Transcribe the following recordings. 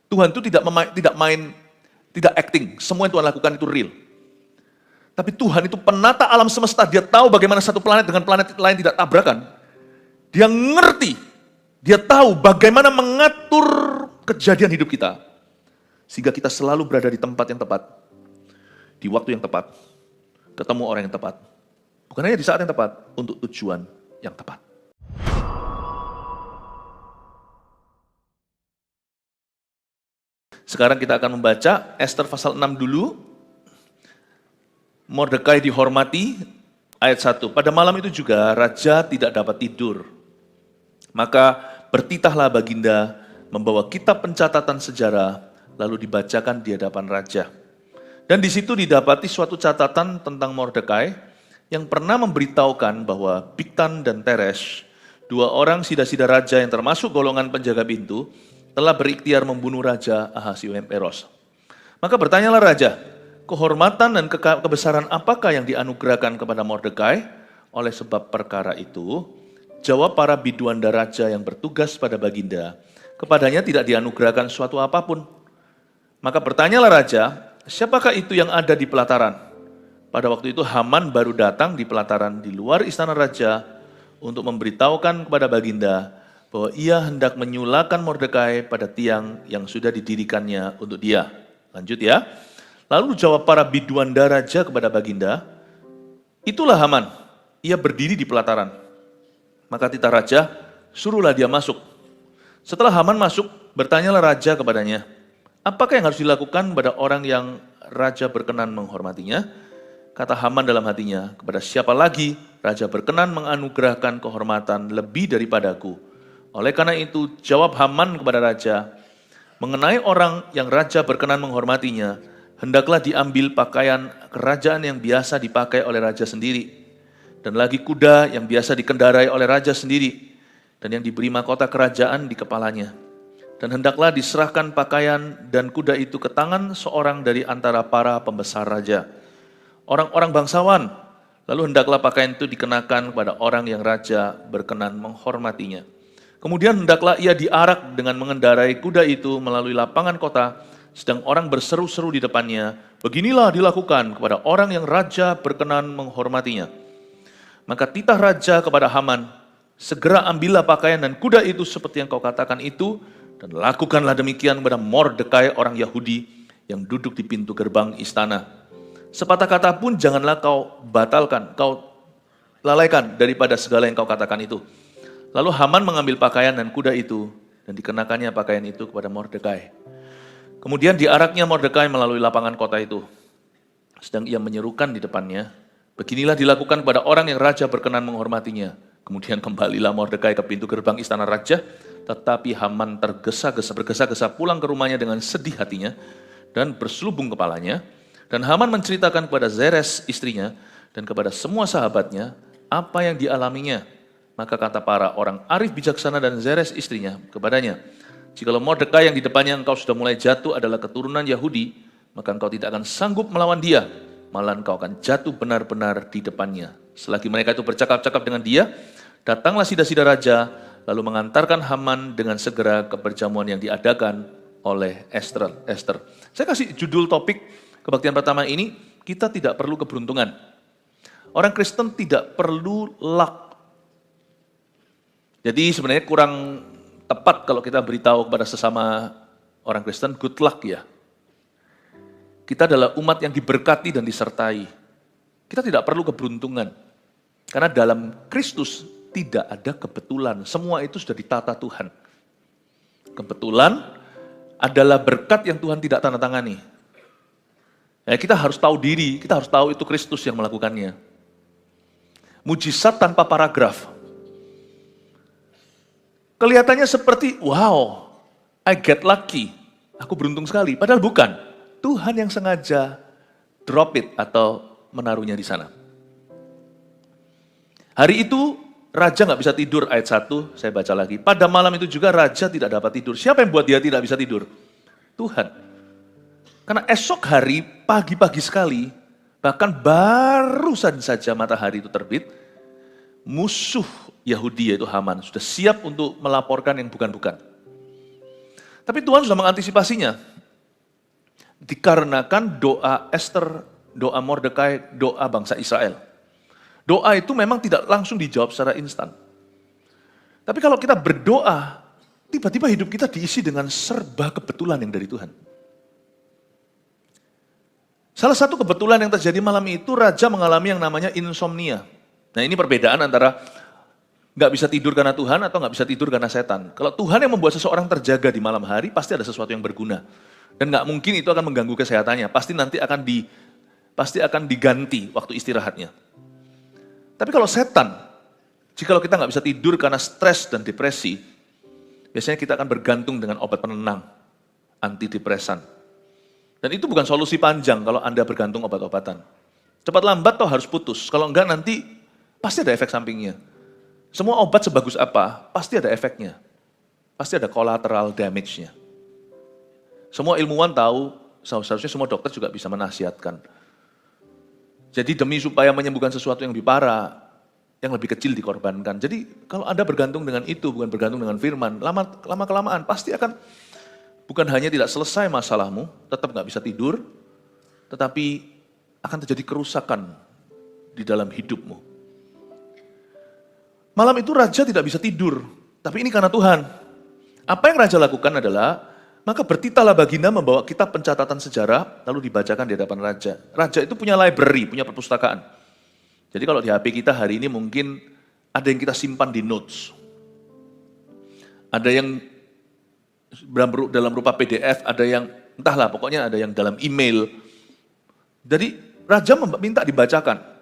Tuhan itu tidak acting. Semua yang Tuhan lakukan itu real. Tapi Tuhan itu penata alam semesta. Dia tahu bagaimana satu planet dengan planet lain tidak tabrakan. Dia ngerti. Dia tahu bagaimana mengatur kejadian hidup kita. Sehingga kita selalu berada di tempat yang tepat. Di waktu yang tepat. Ketemu orang yang tepat. Bukan hanya di saat yang tepat, untuk tujuan yang tepat. Sekarang kita akan membaca Ester pasal 6 dulu. Mordekai dihormati, ayat 1. Pada malam itu juga raja tidak dapat tidur. Maka bertitahlah baginda membawa kitab pencatatan sejarah, lalu dibacakan di hadapan raja. Dan di situ didapati suatu catatan tentang Mordekai yang pernah memberitahukan bahwa Bigtan dan Teresh, dua orang sida-sida raja yang termasuk golongan penjaga pintu, telah berikhtiar membunuh Raja Ahasuerus. Maka bertanyalah raja, kehormatan dan kebesaran apakah yang dianugerahkan kepada Mordekai? Oleh sebab perkara itu, jawab para biduanda raja yang bertugas pada baginda, kepadanya tidak dianugerahkan suatu apapun. Maka bertanyalah raja, siapakah itu yang ada di pelataran? Pada waktu itu Haman baru datang di pelataran di luar istana raja untuk memberitahukan kepada baginda bahwa ia hendak menyulakan Mordekai pada tiang yang sudah didirikannya untuk dia. Lanjut ya. Lalu jawab para biduanda raja kepada baginda, itulah Haman, ia berdiri di pelataran. Maka titah raja, suruhlah dia masuk. Setelah Haman masuk, bertanyalah raja kepadanya, apakah yang harus dilakukan pada orang yang raja berkenan menghormatinya? Kata Haman dalam hatinya, kepada siapa lagi raja berkenan menganugerahkan kehormatan lebih daripadaku. Oleh karena itu, jawab Haman kepada raja, mengenai orang yang raja berkenan menghormatinya, hendaklah diambil pakaian kerajaan yang biasa dipakai oleh raja sendiri, dan lagi kuda yang biasa dikendarai oleh raja sendiri, dan yang diberi mahkota kerajaan di kepalanya. Dan hendaklah diserahkan pakaian dan kuda itu ke tangan seorang dari antara para pembesar raja, orang-orang bangsawan, lalu hendaklah pakaian itu dikenakan kepada orang yang raja berkenan menghormatinya. Kemudian hendaklah ia diarak dengan mengendarai kuda itu melalui lapangan kota, sedang orang berseru-seru di depannya, beginilah dilakukan kepada orang yang raja berkenan menghormatinya. Maka titah raja kepada Haman, segera ambillah pakaian dan kuda itu seperti yang kau katakan itu, dan lakukanlah demikian kepada Mordekai orang Yahudi yang duduk di pintu gerbang istana. Sepatah kata pun janganlah kau batalkan, kau lalaikan daripada segala yang kau katakan itu. Lalu Haman mengambil pakaian dan kuda itu, dan dikenakannya pakaian itu kepada Mordekai. Kemudian diaraknya Mordekai melalui lapangan kota itu. Sedang ia menyerukan di depannya, beginilah dilakukan kepada orang yang raja berkenan menghormatinya. Kemudian kembalilah Mordekai ke pintu gerbang istana raja, tetapi Haman bergesa-gesa pulang ke rumahnya dengan sedih hatinya, dan berselubung kepalanya. Dan Haman menceritakan kepada Zeres istrinya dan kepada semua sahabatnya apa yang dialaminya. Maka kata para orang arif bijaksana dan Zeres istrinya kepadanya, jikalau Mordekai yang di depannya engkau sudah mulai jatuh adalah keturunan Yahudi, maka engkau tidak akan sanggup melawan dia, malah engkau akan jatuh benar-benar di depannya. Selagi mereka itu bercakap-cakap dengan dia, datanglah sida-sida raja, lalu mengantarkan Haman dengan segera ke perjamuan yang diadakan oleh Ester. Saya kasih judul topik kebaktian pertama ini, kita tidak perlu keberuntungan. Orang Kristen tidak perlu luck. Jadi sebenarnya kurang tepat kalau kita beritahu kepada sesama orang Kristen, good luck ya. Kita adalah umat yang diberkati dan disertai. Kita tidak perlu keberuntungan. Karena dalam Kristus tidak ada kebetulan. Semua itu sudah ditata Tuhan. Kebetulan adalah berkat yang Tuhan tidak tanda tangani. Ya, kita harus tahu diri, kita harus tahu itu Kristus yang melakukannya. Mujizat tanpa paragraf. Kelihatannya seperti, wow, I get lucky. Aku beruntung sekali. Padahal bukan. Tuhan yang sengaja drop it atau menaruhnya di sana. Hari itu, raja nggak bisa tidur, ayat 1, saya baca lagi. Pada malam itu juga raja tidak dapat tidur. Siapa yang buat dia tidak bisa tidur? Tuhan. Karena esok hari, pagi-pagi sekali, bahkan barusan saja matahari itu terbit, musuh Yahudi yaitu Haman sudah siap untuk melaporkan yang bukan-bukan. Tapi Tuhan sudah mengantisipasinya. Dikarenakan doa Esther, doa Mordekai, doa bangsa Israel. Doa itu memang tidak langsung dijawab secara instan. Tapi kalau kita berdoa, tiba-tiba hidup kita diisi dengan serba kebetulan yang dari Tuhan. Salah satu kebetulan yang terjadi malam itu, raja mengalami yang namanya insomnia. Nah, ini perbedaan antara nggak bisa tidur karena Tuhan atau nggak bisa tidur karena setan. Kalau Tuhan yang membuat seseorang terjaga di malam hari, pasti ada sesuatu yang berguna. Dan nggak mungkin itu akan mengganggu kesehatannya. Pasti nanti akan diganti waktu istirahatnya. Tapi kalau setan, jikalau kita nggak bisa tidur karena stres dan depresi, biasanya kita akan bergantung dengan obat penenang, antidepresan. Dan itu bukan solusi panjang kalau Anda bergantung obat-obatan. Cepat lambat toh harus putus. Kalau enggak nanti pasti ada efek sampingnya. Semua obat sebagus apa, pasti ada efeknya. Pasti ada collateral damage-nya. Semua ilmuwan tahu, seharusnya semua dokter juga bisa menasihatkan. Jadi demi supaya menyembuhkan sesuatu yang lebih parah, yang lebih kecil dikorbankan. Jadi kalau Anda bergantung dengan itu, bukan bergantung dengan firman, lama-kelamaan pasti akan bukan hanya tidak selesai masalahmu, tetap nggak bisa tidur, tetapi akan terjadi kerusakan di dalam hidupmu. Malam itu raja tidak bisa tidur, tapi ini karena Tuhan. Apa yang raja lakukan adalah, maka bertitahlah baginda membawa kitab pencatatan sejarah, lalu dibacakan di hadapan raja. Raja itu punya library, punya perpustakaan. Jadi kalau di HP kita hari ini mungkin ada yang kita simpan di notes. Ada yang dalam rupa PDF, ada yang entahlah pokoknya ada yang dalam email. Jadi raja minta dibacakan.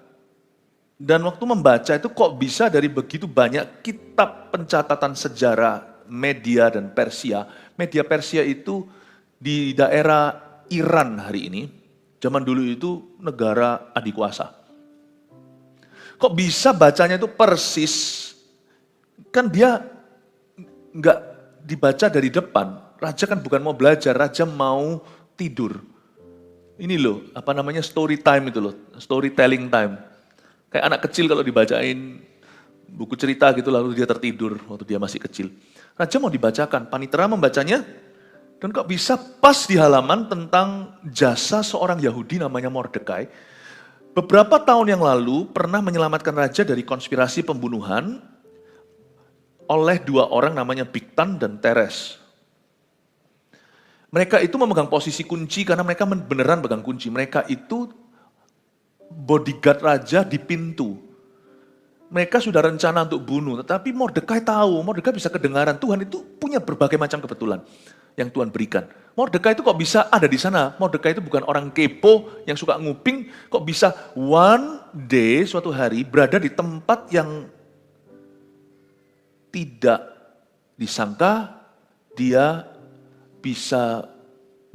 Dan waktu membaca itu kok bisa dari begitu banyak kitab pencatatan sejarah Media dan Persia. Media Persia itu di daerah Iran hari ini. Zaman dulu itu negara adikuasa. Kok bisa bacanya itu persis? Kan dia nggak dibaca dari depan, raja kan bukan mau belajar, raja mau tidur. Ini loh, apa namanya story time itu loh, storytelling time. Kayak anak kecil kalau dibacain buku cerita gitu lalu dia tertidur waktu dia masih kecil. Raja mau dibacakan, panitera membacanya, dan kok bisa pas di halaman tentang jasa seorang Yahudi namanya Mordekai. Beberapa tahun yang lalu pernah menyelamatkan raja dari konspirasi pembunuhan oleh dua orang namanya Bigtan dan Teres. Mereka itu memegang posisi kunci karena mereka beneran pegang kunci. Mereka itu bodyguard raja di pintu. Mereka sudah rencana untuk bunuh, tetapi Mordekai tahu, Mordekai bisa kedengaran. Tuhan itu punya berbagai macam kebetulan yang Tuhan berikan. Mordekai itu kok bisa ada di sana. Mordekai itu bukan orang kepo yang suka nguping, kok bisa one day, suatu hari berada di tempat yang tidak disangka dia bisa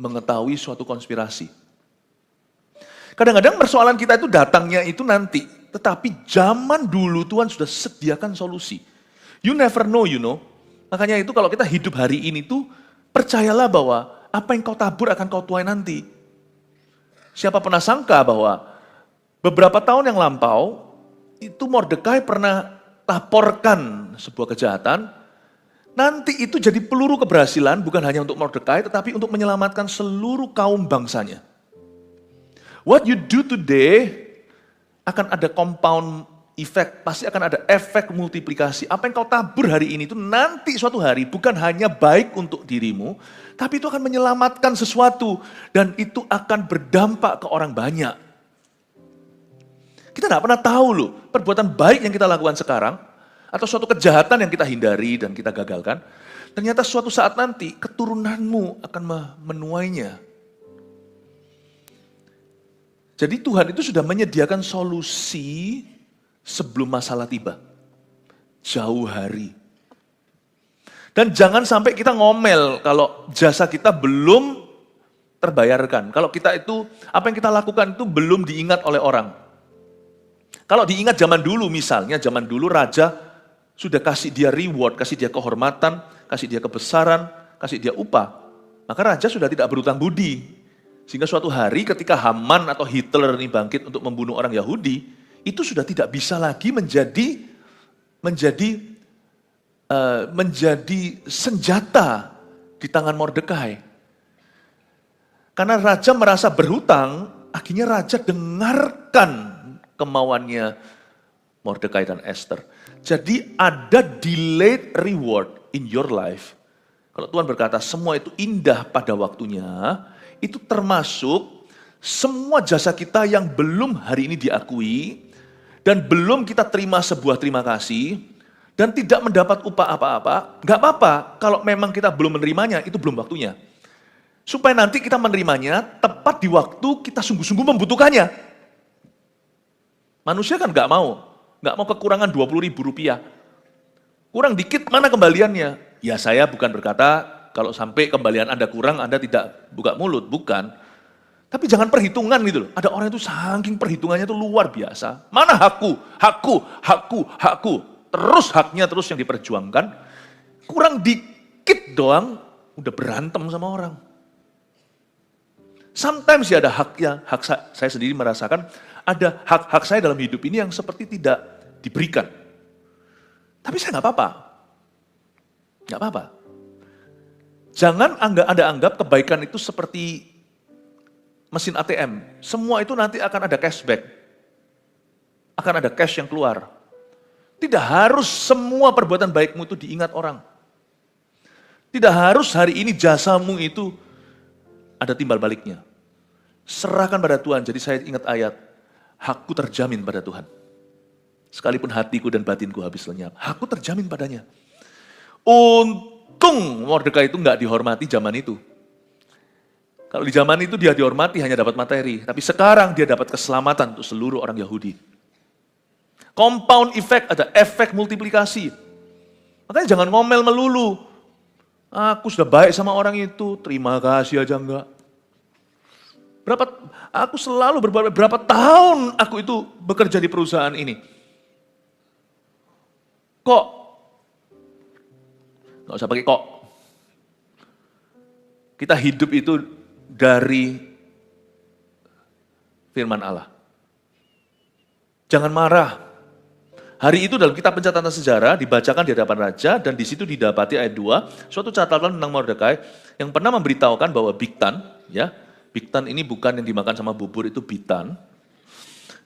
mengetahui suatu konspirasi. Kadang-kadang persoalan kita itu datangnya itu nanti, tetapi zaman dulu Tuhan sudah sediakan solusi. You never know, you know. Makanya itu kalau kita hidup hari ini tuh, percayalah bahwa apa yang kau tabur akan kau tuai nanti. Siapa pernah sangka bahwa beberapa tahun yang lampau, itu Mordekai pernah laporkan sebuah kejahatan, nanti itu jadi peluru keberhasilan bukan hanya untuk Mordekai, tetapi untuk menyelamatkan seluruh kaum bangsanya. What you do today akan ada compound effect, pasti akan ada efek multiplikasi. Apa yang kau tabur hari ini itu nanti suatu hari bukan hanya baik untuk dirimu, tapi itu akan menyelamatkan sesuatu dan itu akan berdampak ke orang banyak. Kita tidak pernah tahu loh, perbuatan baik yang kita lakukan sekarang, atau suatu kejahatan yang kita hindari dan kita gagalkan, ternyata suatu saat nanti keturunanmu akan menuainya. Jadi Tuhan itu sudah menyediakan solusi sebelum masalah tiba. Jauh hari. Dan jangan sampai kita ngomel kalau jasa kita belum terbayarkan. Kalau kita itu, apa yang kita lakukan itu belum diingat oleh orang. Kalau diingat zaman dulu misalnya, zaman dulu raja sudah kasih dia reward, kasih dia kehormatan, kasih dia kebesaran, kasih dia upah. Maka raja sudah tidak berutang budi. Sehingga suatu hari ketika Haman atau Hitler ini bangkit untuk membunuh orang Yahudi, itu sudah tidak bisa lagi menjadi senjata di tangan Mordekai. Karena raja merasa berhutang, akhirnya raja dengarkan kemauannya Mordekai dan Esther. Jadi ada delayed reward in your life. Kalau Tuhan berkata semua itu indah pada waktunya, itu termasuk semua jasa kita yang belum hari ini diakui, dan belum kita terima sebuah terima kasih, dan tidak mendapat upah apa-apa, nggak apa-apa kalau memang kita belum menerimanya, itu belum waktunya. Supaya nanti kita menerimanya tepat di waktu kita sungguh-sungguh membutuhkannya. Manusia kan nggak mau kekurangan 20.000 rupiah. Kurang dikit mana kembaliannya? Ya saya bukan berkata kalau sampai kembalian Anda kurang Anda tidak buka mulut, bukan. Tapi jangan perhitungan gitu loh. Ada orang itu saking perhitungannya itu luar biasa. Mana hakku. Terus haknya terus yang diperjuangkan. Kurang dikit doang udah berantem sama orang. Sometimes ya ada haknya, saya sendiri merasakan ada hak saya dalam hidup ini yang seperti tidak diberikan. Tapi saya nggak apa-apa. Nggak apa-apa. Jangan Anda anggap kebaikan itu seperti mesin ATM. Semua itu nanti akan ada cashback. Akan ada cash yang keluar. Tidak harus semua perbuatan baikmu itu diingat orang. Tidak harus hari ini jasamu itu ada timbal baliknya. Serahkan pada Tuhan. Jadi saya ingat ayat, hakku terjamin pada Tuhan. Sekalipun hatiku dan batinku habis lenyap, hakku terjamin padanya. Untung Mordekai itu nggak dihormati zaman itu. Kalau di zaman itu dia dihormati hanya dapat materi, tapi sekarang dia dapat keselamatan untuk seluruh orang Yahudi. Compound effect, ada efek multiplikasi. Makanya jangan ngomel melulu. Aku sudah baik sama orang itu, terima kasih aja enggak. Aku selalu berapa tahun aku itu bekerja di perusahaan ini. Kok? Nggak usah pakai kok. Kita hidup itu dari firman Allah. Jangan marah. Hari itu dalam kitab pencatatan sejarah dibacakan di hadapan raja dan di situ didapati ayat 2, suatu catatan tentang Mordekai yang pernah memberitahukan bahwa Bigtan, ya, Bigtan ini bukan yang dimakan sama bubur, itu Bitan.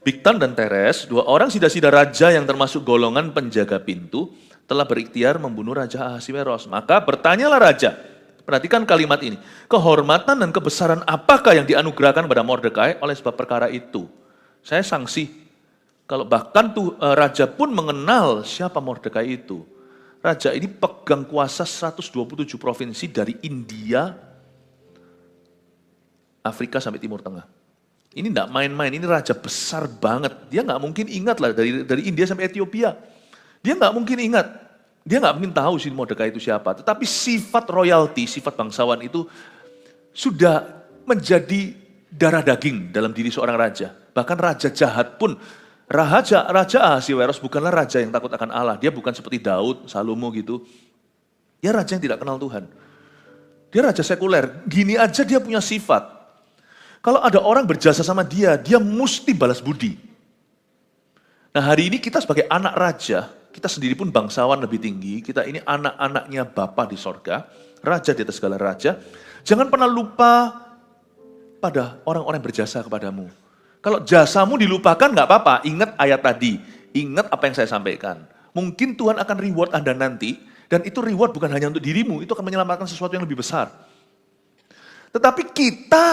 Bigtan dan Teres, dua orang sida-sida raja yang termasuk golongan penjaga pintu, telah berikhtiar membunuh Raja Ahasiweros. Maka bertanyalah raja, perhatikan kalimat ini, kehormatan dan kebesaran apakah yang dianugerahkan pada Mordekai oleh sebab perkara itu? Saya sangsi. Kalau bahkan tuh raja pun mengenal siapa Mordekai itu. Raja ini pegang kuasa 127 provinsi dari India, Afrika sampai Timur Tengah. Ini enggak main-main, ini raja besar banget. Dia enggak mungkin ingat lah dari India sampai Ethiopia. Dia enggak mungkin ingat. Dia enggak mungkin tahu si Mordekai itu siapa. Tetapi sifat royalty, sifat bangsawan itu sudah menjadi darah daging dalam diri seorang raja. Bahkan raja jahat pun, Raja Ahasiweros bukanlah raja yang takut akan Allah. Dia bukan seperti Daud, Salomo gitu. Dia raja yang tidak kenal Tuhan. Dia raja sekuler. Gini aja dia punya sifat. Kalau ada orang berjasa sama dia, dia mesti balas budi. Nah hari ini kita sebagai anak raja, kita sendiri pun bangsawan lebih tinggi. Kita ini anak-anaknya Bapa di sorga, raja di atas segala raja. Jangan pernah lupa pada orang-orang yang berjasa kepadamu. Kalau jasamu dilupakan nggak apa-apa, ingat ayat tadi, ingat apa yang saya sampaikan. Mungkin Tuhan akan reward Anda nanti, dan itu reward bukan hanya untuk dirimu, itu akan menyelamatkan sesuatu yang lebih besar. Tetapi kita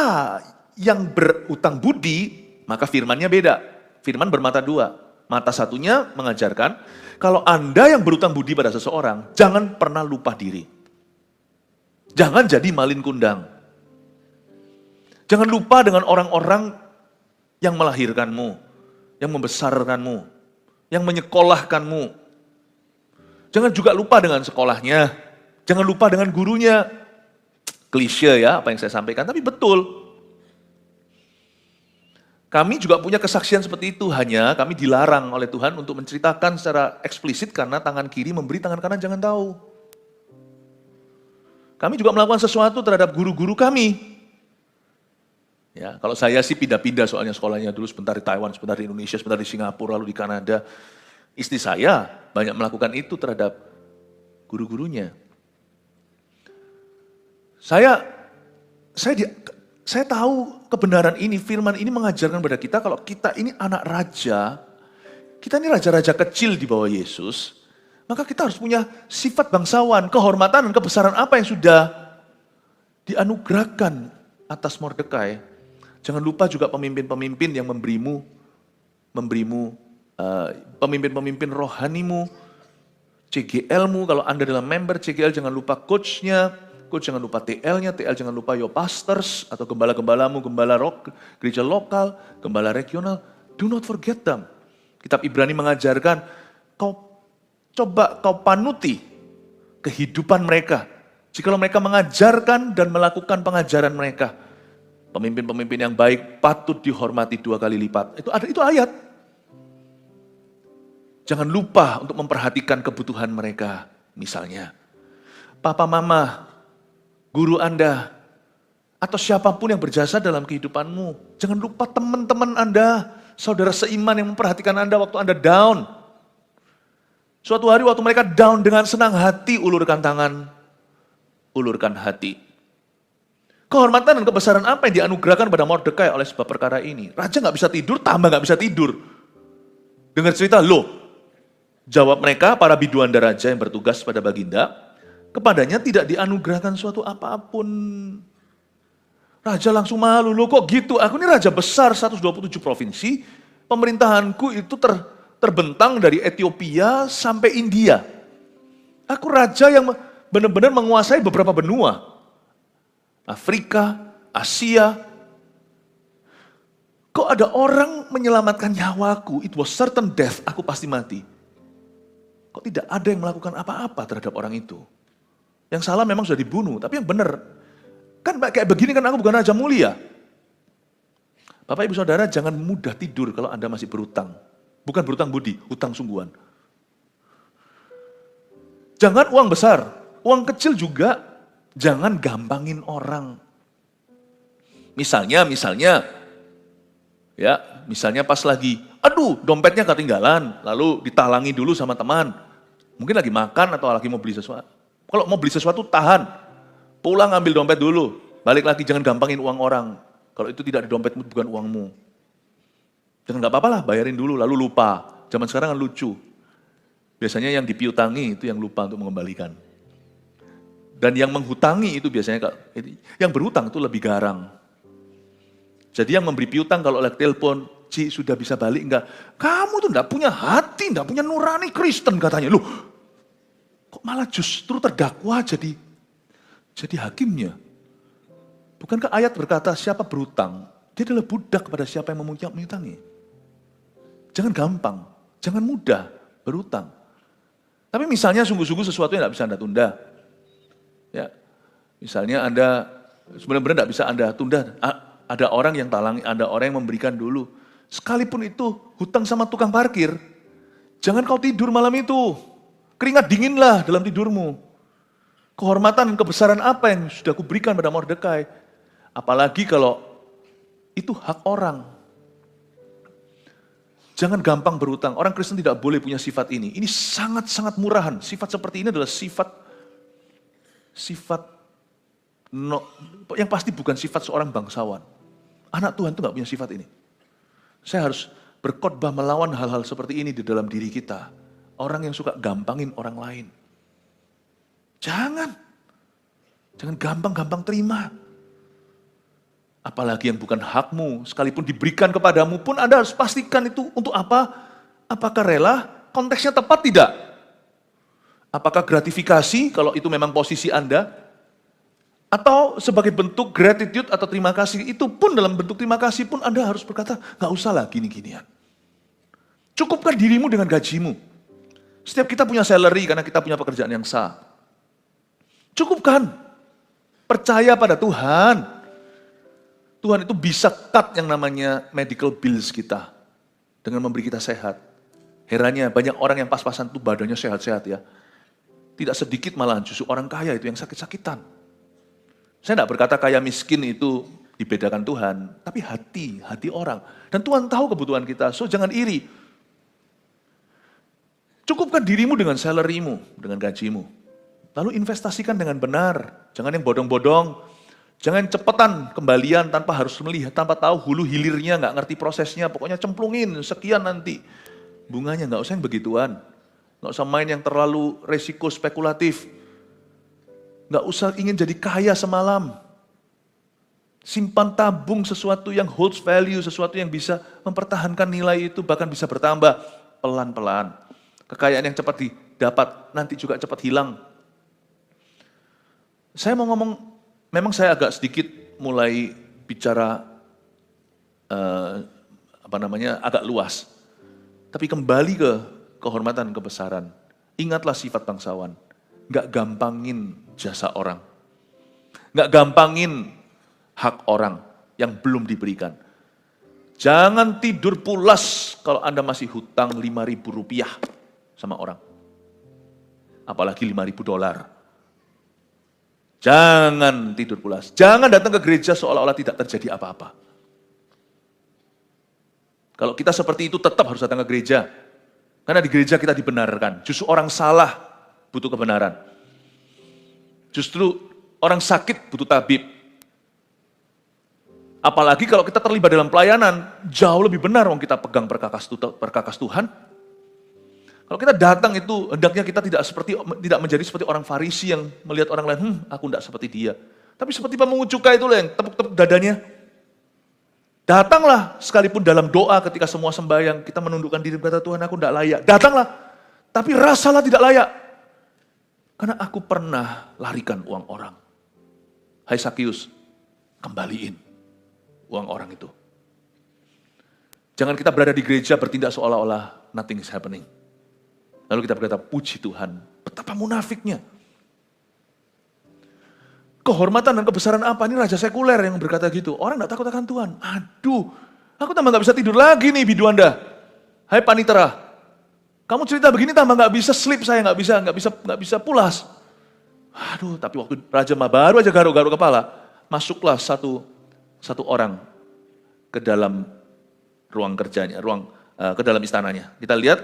yang berutang budi, maka firmannya beda. Firman bermata dua. Mata satunya mengajarkan, kalau Anda yang berutang budi pada seseorang, jangan pernah lupa diri. Jangan jadi malin kundang. Jangan lupa dengan orang-orang yang melahirkanmu, yang membesarkanmu, yang menyekolahkanmu. Jangan juga lupa dengan sekolahnya, jangan lupa dengan gurunya. Klise ya apa yang saya sampaikan, tapi betul. Kami juga punya kesaksian seperti itu, hanya kami dilarang oleh Tuhan untuk menceritakan secara eksplisit karena tangan kiri memberi, tangan kanan jangan tahu. Kami juga melakukan sesuatu terhadap guru-guru kami. Ya, kalau saya sih pindah-pindah soalnya sekolahnya dulu sebentar di Taiwan, sebentar di Indonesia, sebentar di Singapura, lalu di Kanada. Istri saya banyak melakukan itu terhadap guru-gurunya. Saya saya tahu kebenaran ini, firman ini mengajarkan kepada kita kalau kita ini anak raja, kita ini raja-raja kecil di bawah Yesus, maka kita harus punya sifat bangsawan, kehormatan dan kebesaran apa yang sudah dianugerahkan atas Mordekai. Jangan lupa juga pemimpin-pemimpin yang memberimu pemimpin-pemimpin rohanimu, CGL-mu, kalau Anda adalah member CGL jangan lupa coach-nya, coach jangan lupa TL-nya, TL jangan lupa your pastors atau gembala-gembalamu, gembala gereja lokal, gembala regional, do not forget them. Kitab Ibrani mengajarkan, kau panuti kehidupan mereka. Jikalau mereka mengajarkan dan melakukan pengajaran mereka, pemimpin-pemimpin yang baik patut dihormati 2 kali lipat. Itu ayat. Jangan lupa untuk memperhatikan kebutuhan mereka. Misalnya, papa mama, guru Anda, atau siapapun yang berjasa dalam kehidupanmu. Jangan lupa teman-teman Anda, saudara seiman yang memperhatikan Anda waktu Anda down. Suatu hari waktu mereka down dengan senang hati, ulurkan tangan, ulurkan hati. Kehormatan dan kebesaran apa yang dianugerahkan pada Mordekai oleh sebab perkara ini? Raja gak bisa tidur, tambah gak bisa tidur. Dengar cerita, jawab mereka, para biduanda raja yang bertugas pada Baginda, kepadanya tidak dianugerahkan suatu apapun. Raja langsung malu, kok gitu? Aku ini raja besar, 127 provinsi, pemerintahanku itu terbentang dari Ethiopia sampai India. Aku raja yang benar-benar menguasai beberapa benua. Afrika, Asia. Kok ada orang menyelamatkan nyawaku, it was certain death, aku pasti mati. Kok tidak ada yang melakukan apa-apa terhadap orang itu? Yang salah memang sudah dibunuh, tapi yang benar. Kan kayak begini kan aku bukan raja mulia. Bapak ibu saudara jangan mudah tidur kalau Anda masih berutang. Bukan berutang budi, hutang sungguhan. Jangan uang besar, uang kecil juga jangan gampangin orang. Misalnya pas lagi, dompetnya ketinggalan, lalu ditalangi dulu sama teman. Mungkin lagi makan atau lagi mau beli sesuatu. Kalau mau beli sesuatu tahan, pulang ambil dompet dulu, balik lagi, jangan gampangin uang orang. Kalau itu tidak di dompetmu, bukan uangmu. Jangan gak apa-apa lah, bayarin dulu lalu lupa. Zaman sekarang kan lucu. Biasanya yang dipiutangi itu yang lupa untuk mengembalikan. Dan yang menghutangi itu biasanya, yang berhutang itu lebih garang. Jadi yang memberi piutang kalau oleh telepon, Ci sudah bisa balik enggak? Kamu tuh enggak punya hati, enggak punya nurani Kristen katanya. Loh, kok malah justru terdakwa jadi hakimnya? Bukankah ayat berkata siapa berutang, dia adalah budak pada siapa yang memutangi. Jangan gampang, jangan mudah berutang. Tapi misalnya sungguh-sungguh sesuatu yang enggak bisa Anda tunda. Ya, misalnya Anda benar-benar enggak bisa Anda tunda. Ada orang yang talangi, ada orang yang memberikan dulu. Sekalipun itu hutang sama tukang parkir, jangan kau tidur malam itu. Keringat dinginlah dalam tidurmu. Kehormatan dan kebesaran apa yang sudah kuberikan pada Mordekai. Apalagi kalau itu hak orang. Jangan gampang berhutang. Orang Kristen tidak boleh punya sifat ini. Ini sangat-sangat murahan. Sifat seperti ini adalah sifat yang pasti bukan sifat seorang bangsawan. Anak Tuhan itu gak punya sifat ini. Saya harus berkhotbah melawan hal-hal seperti ini di dalam diri kita. Orang yang suka gampangin orang lain. Jangan gampang-gampang terima. Apalagi yang bukan hakmu, sekalipun diberikan kepadamu pun Anda harus pastikan itu untuk apa? Apakah rela? Konteksnya tepat tidak? Apakah gratifikasi kalau itu memang posisi Anda? Atau sebagai bentuk gratitude atau terima kasih, itu pun dalam bentuk terima kasih pun Anda harus berkata, gak usah lah gini-ginian. Cukupkan dirimu dengan gajimu. Setiap kita punya salary karena kita punya pekerjaan yang sah. Cukupkan. Percaya pada Tuhan. Tuhan itu bisa cut yang namanya medical bills kita. Dengan memberi kita sehat. Herannya banyak orang yang pas-pasan tuh badannya sehat-sehat ya. Tidak sedikit malahan justru orang kaya itu yang sakit-sakitan. Saya tidak berkata kaya miskin itu dibedakan Tuhan, tapi hati orang. Dan Tuhan tahu kebutuhan kita, so jangan iri. Cukupkan dirimu dengan salarymu, dengan gajimu. Lalu investasikan dengan benar, jangan yang bodong-bodong, jangan cepetan kembalian tanpa harus melihat, tanpa tahu hulu hilirnya, nggak ngerti prosesnya, pokoknya cemplungin sekian nanti. Bunganya nggak usah yang begituan, nggak usah main yang terlalu resiko spekulatif, nggak usah ingin jadi kaya semalam. Simpan tabung sesuatu yang holds value, sesuatu yang bisa mempertahankan nilai itu, bahkan bisa bertambah pelan-pelan. Kekayaan yang cepat didapat, nanti juga cepat hilang. Saya mau ngomong, memang saya agak sedikit mulai bicara agak luas. Tapi kembali ke kehormatan, kebesaran. Ingatlah sifat bangsawan. Nggak gampangin jasa orang. Nggak gampangin hak orang yang belum diberikan. Jangan tidur pulas kalau Anda masih hutang 5.000 rupiah sama orang. Apalagi 5.000 dolar. Jangan tidur pulas. Jangan datang ke gereja seolah-olah tidak terjadi apa-apa. Kalau kita seperti itu tetap harus datang ke gereja. Karena di gereja kita dibenarkan. Justru orang salah butuh kebenaran. Justru orang sakit butuh tabib. Apalagi kalau kita terlibat dalam pelayanan, jauh lebih benar wong kita pegang perkakas Tuhan. Kalau kita datang itu, hendaknya kita tidak menjadi seperti orang Farisi yang melihat orang lain, aku tidak seperti dia. Tapi seperti pemungut cukai itu yang tepuk-tepuk dadanya. Datanglah sekalipun dalam doa ketika semua sembahyang, kita menundukkan diri berkata, Tuhan aku tidak layak. Datanglah, tapi rasalah tidak layak. Karena aku pernah larikan uang orang. Hai Sakius, kembaliin uang orang itu. Jangan kita berada di gereja bertindak seolah-olah nothing is happening. Lalu kita berkata, puji Tuhan, betapa munafiknya. Kehormatan dan kebesaran apa? Ini raja sekuler yang berkata gitu. Orang tidak takut akan Tuhan. Aduh, aku tambah gak bisa tidur lagi nih bidu Anda. Hai panitera, kamu cerita begini tambah gak bisa sleep saya, gak bisa pulas. Aduh, tapi waktu Raja baru aja garuk-garuk kepala, masuklah satu orang ke dalam ruang kerjanya, ke dalam istananya. Kita lihat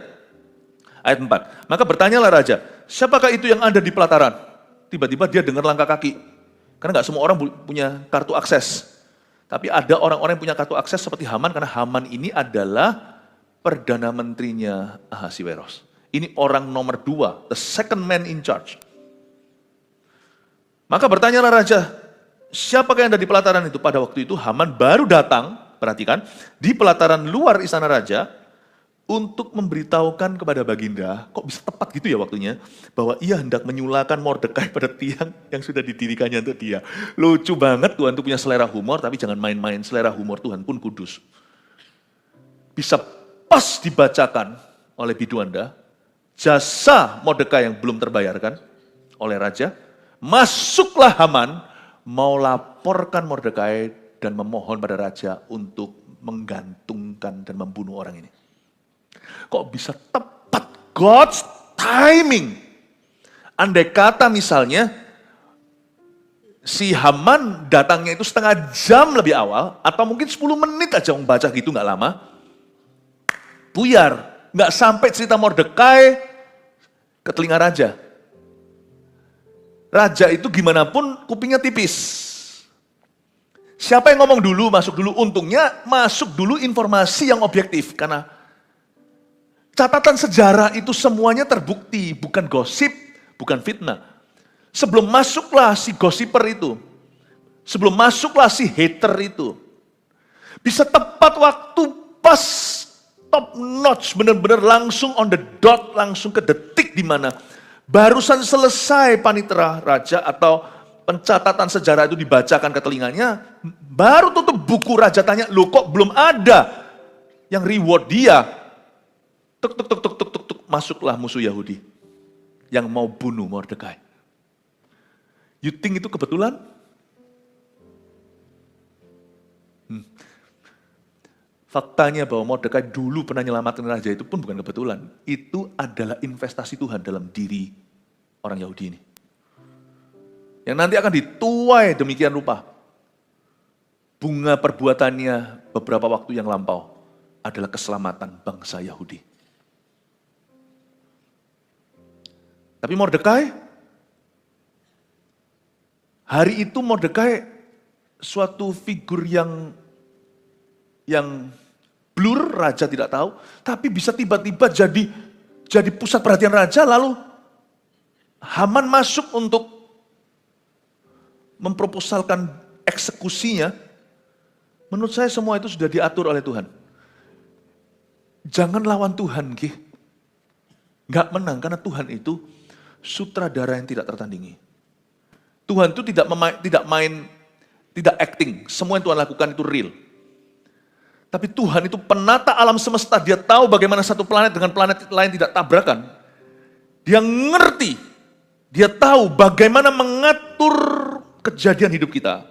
ayat 4. Maka bertanyalah raja, siapakah itu yang ada di pelataran? Tiba-tiba dia dengar langkah kaki. Karena gak semua orang punya kartu akses. Tapi ada orang-orang yang punya kartu akses seperti Haman, karena Haman ini adalah Perdana Menterinya Ahasiweros. Ini orang nomor 2, the second man in charge. Maka bertanyalah raja, siapakah yang ada di pelataran itu? Pada waktu itu Haman baru datang, perhatikan, di pelataran luar istana raja, untuk memberitahukan kepada Baginda, kok bisa tepat gitu ya waktunya, bahwa ia hendak menyulakan Mordekai pada tiang yang sudah didirikannya untuk dia. Lucu banget, Tuhan itu punya selera humor, tapi jangan main-main, selera humor Tuhan pun kudus. Bisa pas dibacakan oleh bidu Anda, jasa Mordekai yang belum terbayarkan oleh raja, masuklah Haman, mau laporkan Mordekai dan memohon pada raja untuk menggantungkan dan membunuh orang ini. Kok bisa tepat God's timing? Andai kata misalnya si Haman datangnya itu setengah jam lebih awal, atau mungkin 10 menit aja membaca gitu gak lama, buyar, gak sampai cerita Mordekai ke telinga raja. Raja itu gimana pun kupingnya tipis. Siapa yang ngomong dulu, masuk dulu, untungnya masuk dulu informasi yang objektif, karena catatan sejarah itu semuanya terbukti, bukan gosip, bukan fitnah. Sebelum masuklah si gossiper itu, sebelum masuklah si hater itu, bisa tepat waktu, pas, top notch, benar-benar langsung on the dot, langsung ke detik di mana barusan selesai panitera raja atau pencatatan sejarah itu dibacakan ke telinganya, baru tutup buku raja tanya, loh kok belum ada yang reward dia? Tuk, masuklah musuh Yahudi yang mau bunuh Mordekai. You think itu kebetulan? Faktanya bahwa Mordekai dulu pernah menyelamatkan raja itu pun bukan kebetulan. Itu adalah investasi Tuhan dalam diri orang Yahudi ini. Yang nanti akan dituai demikian rupa. Bunga perbuatannya beberapa waktu yang lampau adalah keselamatan bangsa Yahudi. Tapi Mordekai Hari itu Mordekai suatu figur yang blur, raja tidak tahu, tapi bisa tiba-tiba jadi pusat perhatian raja, lalu Haman masuk untuk memproposalkan eksekusinya. Menurut saya semua itu sudah diatur oleh Tuhan. Jangan lawan Tuhan, Ki. Nggak menang, karena Tuhan itu sutradara yang tidak tertandingi. Tuhan itu tidak acting. Semua yang Tuhan lakukan itu real. Tapi Tuhan itu penata alam semesta. Dia tahu bagaimana satu planet dengan planet lain tidak tabrakan. Dia ngerti. Dia tahu bagaimana mengatur kejadian hidup kita.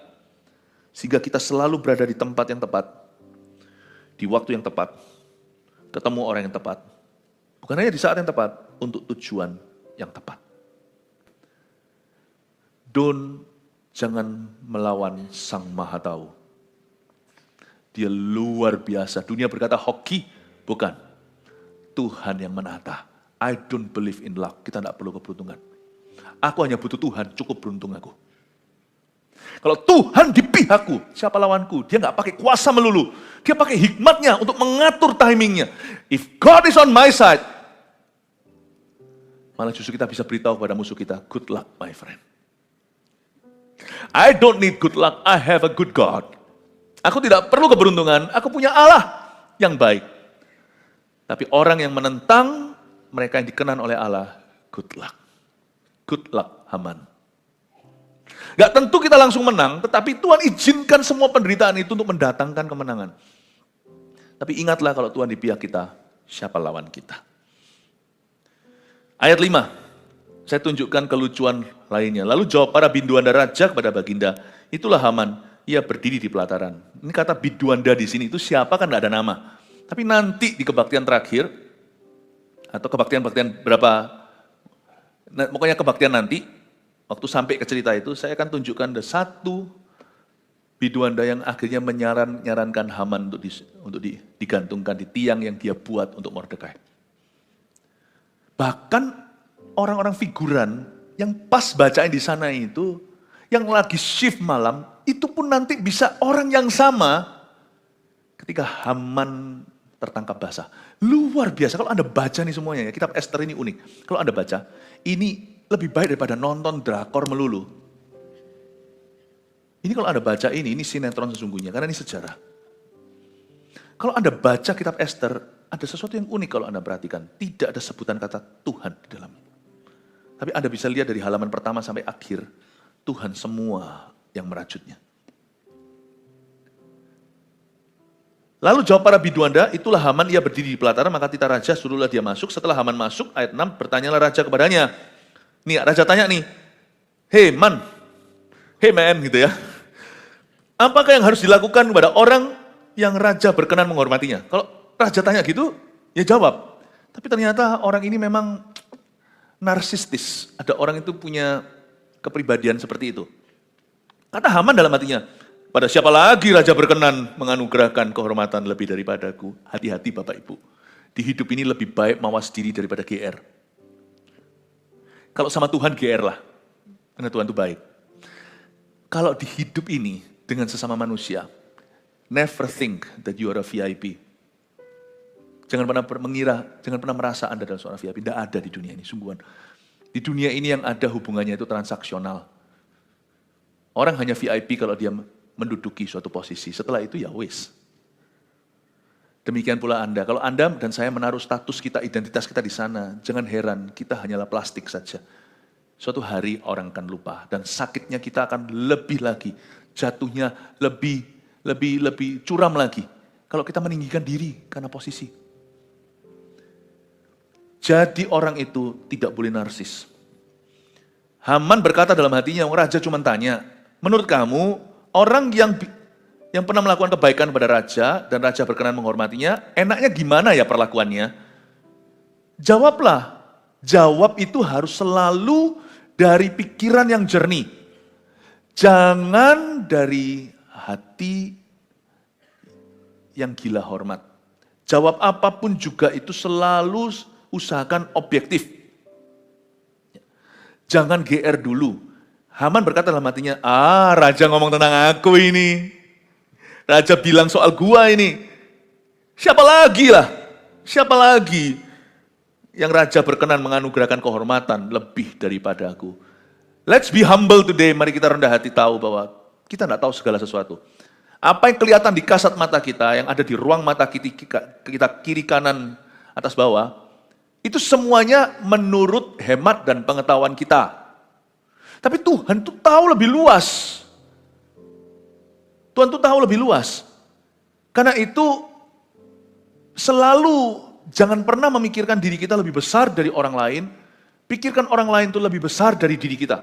Sehingga kita selalu berada di tempat yang tepat. Di waktu yang tepat. Ketemu orang yang tepat. Bukan hanya di saat yang tepat. Untuk tujuan yang tepat. Jangan melawan Sang Maha Tahu. Dia luar biasa. Dunia berkata hoki, bukan. Tuhan yang menata. I don't believe in luck. Kita tidak perlu keberuntungan. Aku hanya butuh Tuhan, cukup beruntung aku. Kalau Tuhan di pihakku, siapa lawanku? Dia nggak pakai kuasa melulu. Dia pakai hikmatnya untuk mengatur timingnya. If God is on my side, malah justru kita bisa beritahu kepada musuh kita, good luck my friend. I don't need good luck, I have a good God. Aku tidak perlu keberuntungan, aku punya Allah yang baik. Tapi orang yang menentang, mereka yang dikenan oleh Allah, good luck. Good luck, Haman. Gak tentu kita langsung menang, tetapi Tuhan izinkan semua penderitaan itu untuk mendatangkan kemenangan. Tapi ingatlah kalau Tuhan di pihak kita, siapa lawan kita. Ayat 5, saya tunjukkan kelucuan lainnya. Lalu jawab para biduanda raja kepada Baginda, itulah Haman, ia berdiri di pelataran. Ini kata biduanda di sini itu siapa kan gak ada nama. Tapi nanti di kebaktian terakhir, atau kebaktian-kebaktian berapa, pokoknya kebaktian nanti, waktu sampai ke cerita itu, saya akan tunjukkan ada satu biduanda yang akhirnya menyarankan Haman untuk digantungkan di tiang yang dia buat untuk Mordekai. Bahkan orang-orang figuran yang pas bacain di sana itu, yang lagi shift malam, itu pun nanti bisa orang yang sama ketika Haman tertangkap basah. Luar biasa, kalau Anda baca nih semuanya, ya, kitab Ester ini unik. Kalau Anda baca, ini lebih baik daripada nonton drakor melulu. Ini kalau Anda baca ini sinetron sesungguhnya, karena ini sejarah. Kalau Anda baca kitab Ester, ada sesuatu yang unik kalau Anda perhatikan. Tidak ada sebutan kata Tuhan di dalamnya. Tapi Anda bisa lihat dari halaman pertama sampai akhir, Tuhan semua yang merajutnya. Lalu jawab para biduanda, itulah Haman, ia berdiri di pelataran, maka tita raja suruhlah dia masuk. Setelah Haman masuk, ayat 6, bertanyalah raja kepadanya. Nih, raja tanya nih, hey man, gitu ya. Apakah yang harus dilakukan kepada orang yang raja berkenan menghormatinya? Kalau raja tanya gitu, ya jawab. Tapi ternyata orang ini memang narsistis. Ada orang itu punya kepribadian seperti itu. Kata Haman dalam hatinya, pada siapa lagi raja berkenan menganugerahkan kehormatan lebih daripadaku? Hati-hati Bapak Ibu. Di hidup ini lebih baik mawas diri daripada GR. Kalau sama Tuhan GR lah. Karena Tuhan itu baik. Kalau di hidup ini dengan sesama manusia, never think that you are a VIP. Jangan pernah mengira, jangan pernah merasa Anda adalah seorang VIP. Tidak ada di dunia ini, sungguhan. Di dunia ini yang ada hubungannya itu transaksional. Orang hanya VIP kalau dia menduduki suatu posisi. Setelah itu ya wis. Demikian pula Anda. Kalau Anda dan saya menaruh status kita, identitas kita di sana, jangan heran, kita hanyalah plastik saja. Suatu hari orang akan lupa. Dan sakitnya kita akan lebih lagi. Jatuhnya lebih curam lagi. Kalau kita meninggikan diri karena posisi. Jadi orang itu tidak boleh narsis. Haman berkata dalam hatinya, raja cuma tanya, menurut kamu orang yang pernah melakukan kebaikan kepada raja dan raja berkenan menghormatinya, enaknya gimana ya perlakuannya? Jawablah. Jawab itu harus selalu dari pikiran yang jernih. Jangan dari hati yang gila hormat. Jawab apapun juga itu selalu usahakan objektif. Jangan GR dulu. Haman berkata dalam hatinya, raja ngomong tentang aku ini. Raja bilang soal gua ini. Siapa lagi lah? Siapa lagi yang raja berkenan menganugerahkan kehormatan lebih daripada aku? Let's be humble today. Mari kita rendah hati tahu bahwa kita tidak tahu segala sesuatu. Apa yang kelihatan di kasat mata kita, yang ada di ruang mata kita kiri kanan atas bawah, itu semuanya menurut hemat dan pengetahuan kita. Tapi Tuhan tuh tahu lebih luas. Tuhan tuh tahu lebih luas. Karena itu selalu jangan pernah memikirkan diri kita lebih besar dari orang lain. Pikirkan orang lain itu lebih besar dari diri kita.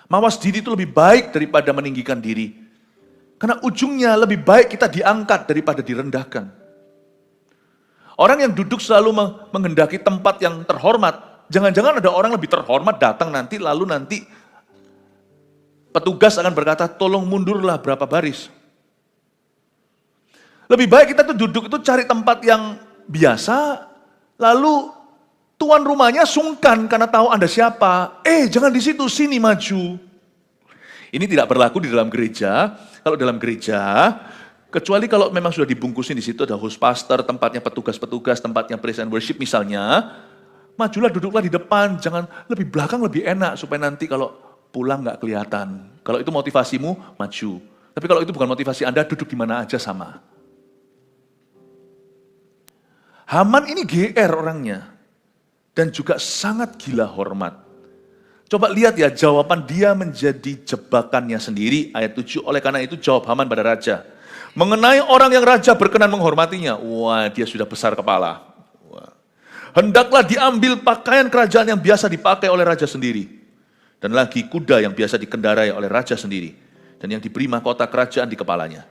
Mawas diri itu lebih baik daripada meninggikan diri. Karena ujungnya lebih baik kita diangkat daripada direndahkan. Orang yang duduk selalu menghendaki tempat yang terhormat. Jangan-jangan ada orang lebih terhormat datang nanti, lalu nanti petugas akan berkata, tolong mundurlah berapa baris. Lebih baik kita tuh duduk itu cari tempat yang biasa, lalu tuan rumahnya sungkan karena tahu Anda siapa. Jangan di situ, sini maju. Ini tidak berlaku di dalam gereja. Kalau dalam gereja, kecuali kalau memang sudah dibungkusin di situ ada host pastor, tempatnya petugas-petugas, tempatnya praise and worship misalnya, majulah duduklah di depan, jangan lebih belakang lebih enak supaya nanti kalau pulang nggak kelihatan. Kalau itu motivasimu, maju. Tapi kalau itu bukan motivasi Anda, duduk di mana aja sama. Haman ini GR orangnya. Dan juga sangat gila hormat. Coba lihat ya, jawaban dia menjadi jebakannya sendiri. Ayat 7, oleh karena itu jawab Haman pada raja. Mengenai orang yang raja berkenan menghormatinya. Wah, dia sudah besar kepala. Wah. Hendaklah diambil pakaian kerajaan yang biasa dipakai oleh raja sendiri. Dan lagi kuda yang biasa dikendarai oleh raja sendiri. Dan yang diberi mahkota kerajaan di kepalanya.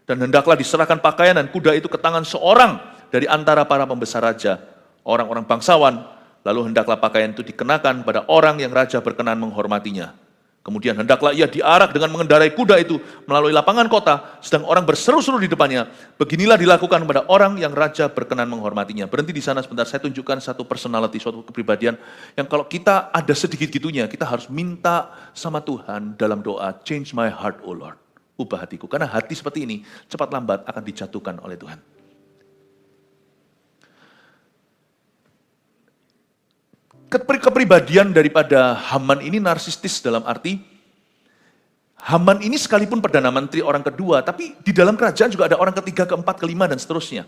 Dan hendaklah diserahkan pakaian dan kuda itu ke tangan seorang dari antara para pembesar raja, orang-orang bangsawan, lalu hendaklah pakaian itu dikenakan pada orang yang raja berkenan menghormatinya. Kemudian hendaklah ia diarak dengan mengendarai kuda itu melalui lapangan kota, sedang orang berseru-seru di depannya. Beginilah dilakukan pada orang yang raja berkenan menghormatinya. Berhenti di sana sebentar, saya tunjukkan satu personality, suatu kepribadian yang kalau kita ada sedikit gitunya, kita harus minta sama Tuhan dalam doa, change my heart, O Lord. Ubah hatiku, karena hati seperti ini cepat lambat akan dijatuhkan oleh Tuhan. Kepribadian daripada Haman ini narsistis dalam arti Haman ini sekalipun Perdana Menteri orang kedua, tapi di dalam kerajaan juga ada orang ketiga, keempat, kelima, dan seterusnya.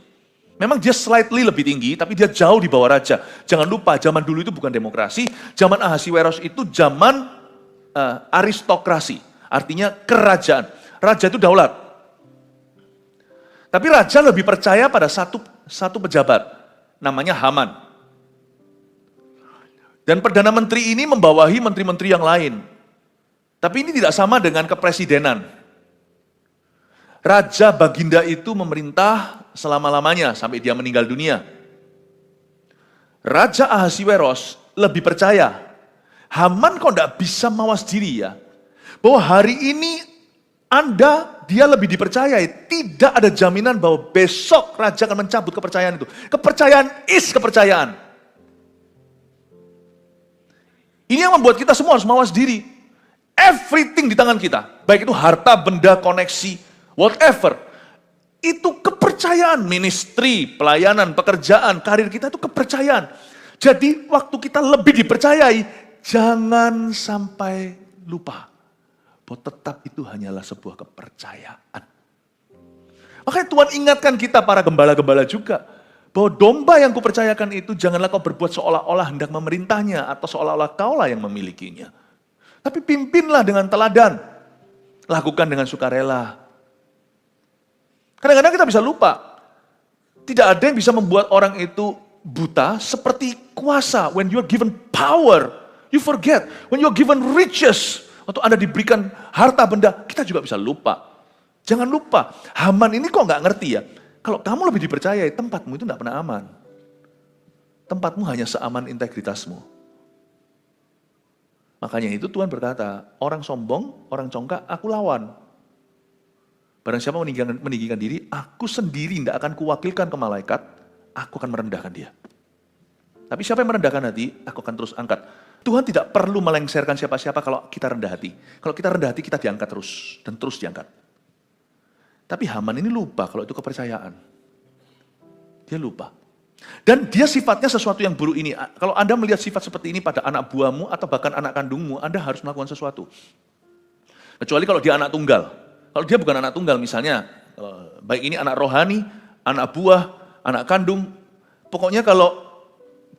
Memang dia slightly lebih tinggi, tapi dia jauh di bawah raja. Jangan lupa, zaman dulu itu bukan demokrasi, zaman Ahasiweros itu zaman aristokrasi, artinya kerajaan. Raja itu daulat. Tapi raja lebih percaya pada satu pejabat, namanya Haman. Dan Perdana Menteri ini membawahi menteri-menteri yang lain. Tapi ini tidak sama dengan kepresidenan. Raja Baginda itu memerintah selama-lamanya sampai dia meninggal dunia. Raja Ahasiweros lebih percaya, Haman kok tidak bisa mawas diri ya, bahwa hari ini dia lebih dipercayai. Tidak ada jaminan bahwa besok raja akan mencabut kepercayaan itu. Kepercayaan is kepercayaan. Ini yang membuat kita semua harus mawas diri. Everything di tangan kita. Baik itu harta, benda, koneksi, whatever. Itu kepercayaan. Ministry, pelayanan, pekerjaan, karir kita itu kepercayaan. Jadi waktu kita lebih dipercayai, jangan sampai lupa bahwa tetap itu hanyalah sebuah kepercayaan. Makanya Tuhan ingatkan kita para gembala-gembala juga, bahwa domba yang kupercayakan itu janganlah kau berbuat seolah-olah hendak memerintahnya atau seolah-olah kaulah yang memilikinya. Tapi pimpinlah dengan teladan, lakukan dengan sukarela. Kadang-kadang kita bisa lupa, tidak ada yang bisa membuat orang itu buta seperti kuasa. When you are given power, you forget. When you are given riches, atau Anda diberikan harta benda, kita juga bisa lupa. Jangan lupa, Haman ini kok nggak ngerti ya, kalau kamu lebih dipercayai, tempatmu itu nggak pernah aman. Tempatmu hanya seaman integritasmu. Makanya itu Tuhan berkata, orang sombong, orang congkak, aku lawan. Barang siapa meninggikan diri, aku sendiri tidak akan kuwakilkan ke malaikat, aku akan merendahkan dia. Tapi siapa yang merendahkan hati, aku akan terus angkat. Tuhan tidak perlu melengsarkan siapa-siapa kalau kita rendah hati. Kalau kita rendah hati, kita diangkat terus. Dan terus diangkat. Tapi Haman ini lupa kalau itu kepercayaan. Dia lupa. Dan dia sifatnya sesuatu yang buruk ini. Kalau Anda melihat sifat seperti ini pada anak buahmu atau bahkan anak kandungmu, Anda harus melakukan sesuatu. Kecuali kalau dia anak tunggal. Kalau dia bukan anak tunggal, misalnya, baik ini anak rohani, anak buah, anak kandung. Pokoknya kalau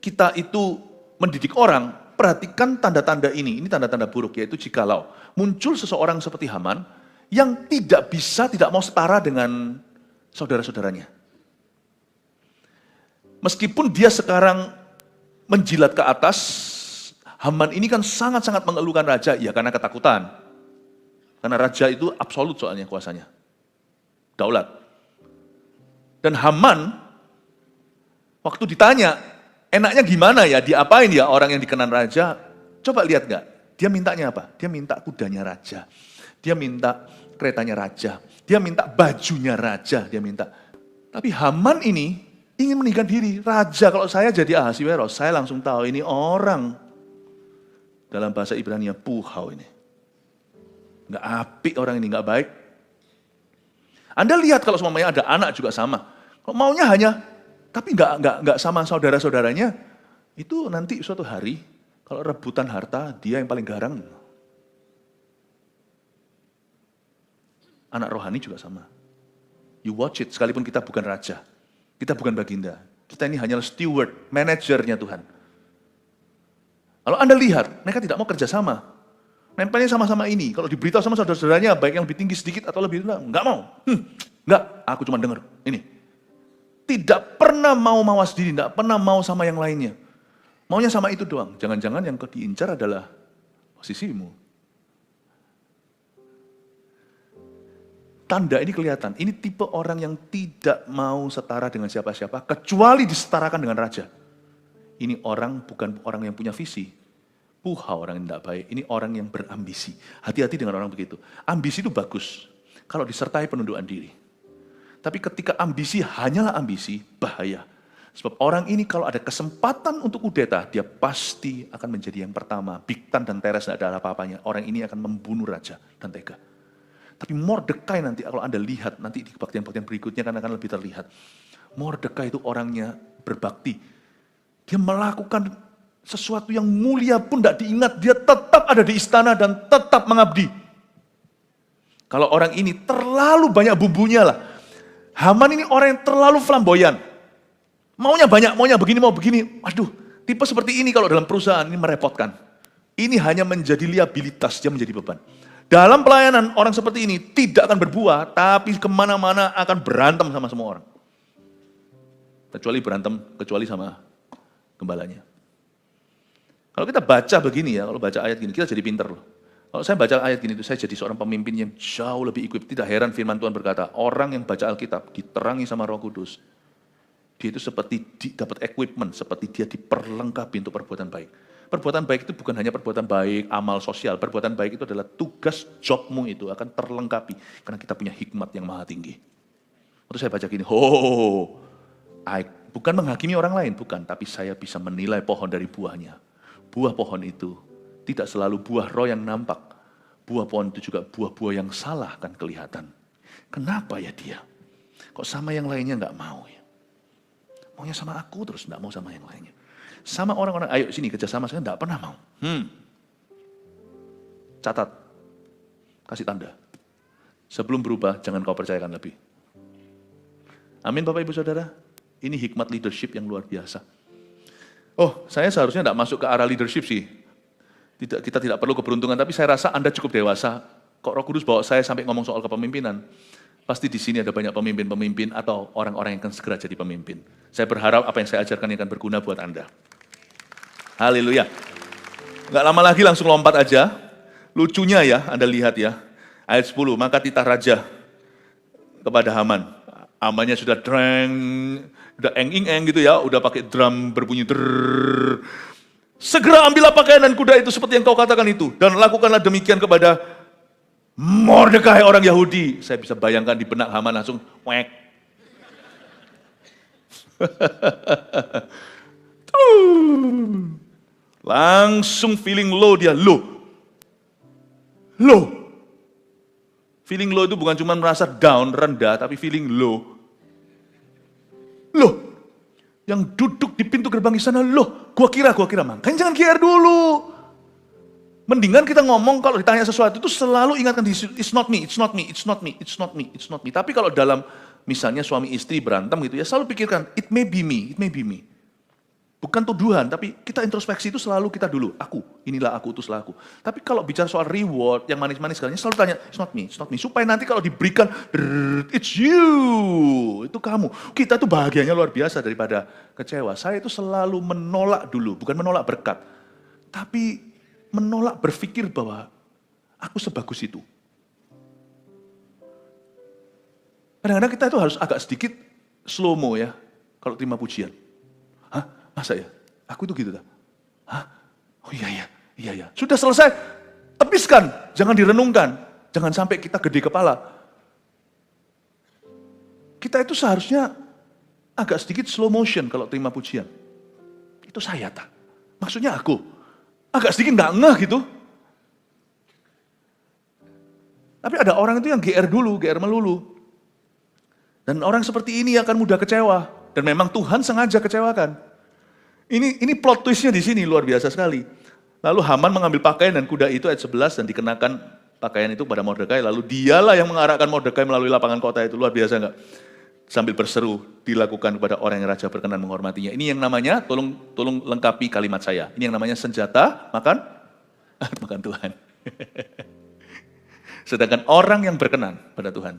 kita itu mendidik orang, perhatikan tanda-tanda ini tanda-tanda buruk, yaitu jikalau muncul seseorang seperti Haman yang tidak mau setara dengan saudara-saudaranya. Meskipun dia sekarang menjilat ke atas, Haman ini kan sangat-sangat mengeluhkan raja, ya karena ketakutan. Karena raja itu absolut soalnya kuasanya. Daulat. Dan Haman, waktu ditanya, enaknya gimana ya, diapain ya orang yang dikenan raja? Coba lihat gak? Dia mintanya apa? Dia minta kudanya raja. Dia minta keretanya raja. Dia minta bajunya raja. Dia minta. Tapi Haman ini ingin meninggikan diri. Raja, kalau saya jadi Ahasiweros, saya langsung tahu ini orang. Dalam bahasa Ibrani puhau ini. Nggak apik orang ini, nggak baik. Anda lihat kalau semuanya ada anak juga sama. Kalau maunya hanya tapi nggak sama saudara-saudaranya, itu nanti suatu hari, kalau rebutan harta, dia yang paling garang. Anak rohani juga sama. You watch it, sekalipun kita bukan raja, kita bukan baginda, kita ini hanyalah steward, manajernya Tuhan. Kalau Anda lihat, mereka tidak mau kerjasama. Nempelnya sama-sama ini, kalau diberitahu sama saudara-saudaranya, baik yang lebih tinggi sedikit atau lebih rendah, nggak mau. Nggak, aku cuma dengar, ini. Tidak pernah mau mawas diri, tidak pernah mau sama yang lainnya. Maunya sama itu doang. Jangan-jangan yang diincar adalah posisimu. Tanda ini kelihatan. Ini tipe orang yang tidak mau setara dengan siapa-siapa, kecuali disetarakan dengan raja. Ini orang bukan orang yang punya visi. Orang yang tidak baik. Ini orang yang berambisi. Hati-hati dengan orang begitu. Ambisi itu bagus kalau disertai penundukan diri. Tapi ketika ambisi hanyalah ambisi, bahaya. Sebab orang ini kalau ada kesempatan untuk kudeta, dia pasti akan menjadi yang pertama. Bigtan dan Teres tidak ada apa-apanya. Orang ini akan membunuh raja dan tega. Tapi Mordekai nanti kalau Anda lihat, nanti di kebaktian-kebaktian berikutnya kan akan lebih terlihat. Mordekai itu orangnya berbakti. Dia melakukan sesuatu yang mulia pun tidak diingat. Dia tetap ada di istana dan tetap mengabdi. Kalau orang ini terlalu banyak bumbunya lah. Haman ini orang yang terlalu flamboyan. Maunya banyak, maunya begini, mau begini. Aduh, tipe seperti ini kalau dalam perusahaan ini merepotkan. Ini hanya menjadi liabilitas, dia menjadi beban. Dalam pelayanan orang seperti ini tidak akan berbuah, tapi kemana-mana akan berantem sama semua orang. Kecuali sama gembalanya. Kalau kita baca begini ya, kalau baca ayat gini, kita jadi pinter loh. Kalau saya baca ayat gini, saya jadi seorang pemimpin yang jauh lebih equip. Tidak heran firman Tuhan berkata, orang yang baca Alkitab diterangi sama Roh Kudus. Dia itu seperti dapat equipment, seperti dia diperlengkapi untuk perbuatan baik. Perbuatan baik itu bukan hanya perbuatan baik, amal sosial. Perbuatan baik itu adalah tugas jobmu itu akan terlengkapi. Karena kita punya hikmat yang maha tinggi. Waktu saya baca gini, bukan menghakimi orang lain, bukan. Tapi saya bisa menilai pohon dari buahnya. Buah pohon itu tidak selalu buah roh yang nampak. Buah pohon itu juga buah-buah yang salah kan kelihatan. Kenapa ya dia? Kok sama yang lainnya nggak mau ya? Maunya sama aku terus nggak mau sama yang lainnya. Sama orang-orang, ayo sini kerjasama, saya nggak pernah mau. Catat, kasih tanda. Sebelum berubah, jangan kau percayakan lebih. Amin Bapak Ibu Saudara. Ini hikmat leadership yang luar biasa. Oh, saya seharusnya nggak masuk ke arah leadership sih. Kita tidak perlu keberuntungan, tapi saya rasa Anda cukup dewasa. Kok Roh Kudus bawa saya sampai ngomong soal kepemimpinan? Pasti di sini ada banyak pemimpin-pemimpin atau orang-orang yang akan segera jadi pemimpin. Saya berharap apa yang saya ajarkan akan berguna buat Anda. Haleluya. Nggak lama lagi langsung lompat aja. Lucunya ya, Anda lihat ya. Ayat 10, maka titah raja kepada Haman. Hamannya sudah udah eng-eng gitu ya, udah pakai drum berbunyi drrrr. Segera ambillah pakaian dan kuda itu seperti yang kau katakan itu. Dan lakukanlah demikian kepada Mordekai orang Yahudi. Saya bisa bayangkan di benak Haman langsung wek. Langsung feeling low dia, low. Feeling low itu bukan cuma merasa down, rendah, tapi feeling low. Loh, yang duduk di pintu gerbang istana, loh, gua kira, makanya jangan GR dulu. Mendingan kita ngomong kalau ditanya sesuatu itu selalu ingatkan, it's not me. Tapi kalau dalam misalnya suami istri berantem gitu ya, selalu pikirkan, it may be me. Bukan tuduhan, tapi kita introspeksi itu selalu kita dulu, inilah aku, itulah aku. Tapi kalau bicara soal reward, yang manis-manis sekalian, selalu tanya, it's not me. Supaya nanti kalau diberikan, it's you, itu kamu. Kita tuh bahagianya luar biasa daripada kecewa. Saya itu selalu menolak dulu, bukan menolak berkat. Tapi menolak berpikir bahwa aku sebagus itu. Kadang-kadang kita itu harus agak sedikit slow-mo ya, kalau terima pujian. Hah? Masa ya? Aku itu gitu dah. Hah? Oh iya. Sudah selesai, tepiskan, jangan direnungkan. Jangan sampai kita gede kepala. Kita itu seharusnya agak sedikit slow motion kalau terima pujian. Itu saya tak. Maksudnya aku. Agak sedikit nggak ngeh gitu. Tapi ada orang itu yang GR dulu, GR melulu. Dan orang seperti ini akan mudah kecewa. Dan memang Tuhan sengaja kecewakan. Ini plot twistnya di sini luar biasa sekali. Lalu Haman mengambil pakaian dan kuda itu ayat 11 dan dikenakan pakaian itu pada Mordekai. Lalu dialah yang mengarahkan Mordekai melalui lapangan kota itu. Luar biasa enggak? Sambil berseru dilakukan kepada orang yang raja berkenan menghormatinya. Ini yang namanya, tolong lengkapi kalimat saya. Ini yang namanya senjata makan Tuhan. Sedangkan orang yang berkenan pada Tuhan,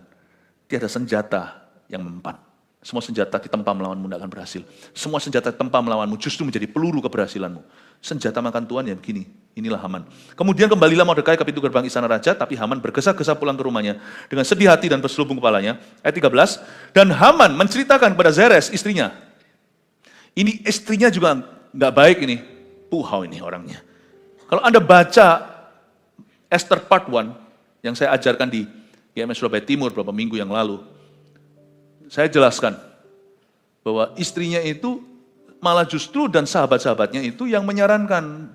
tiada senjata yang mempan. Semua senjata ditempa melawanmu tidak akan berhasil. Semua senjata ditempa melawanmu justru menjadi peluru keberhasilanmu. Senjata makan Tuhan ya begini. Inilah Haman. Kemudian kembalilah Mordekai ke pintu gerbang istana raja, tapi Haman bergesa-gesa pulang ke rumahnya dengan sedih hati dan berselubung kepalanya. Ayat 13. Dan Haman menceritakan kepada Zeres istrinya. Ini istrinya juga nggak baik ini. Puhau ini orangnya. Kalau Anda baca Esther part 1 yang saya ajarkan di IMS Surabaya Timur beberapa minggu yang lalu. Saya jelaskan bahwa istrinya itu malah justru dan sahabat-sahabatnya itu yang menyarankan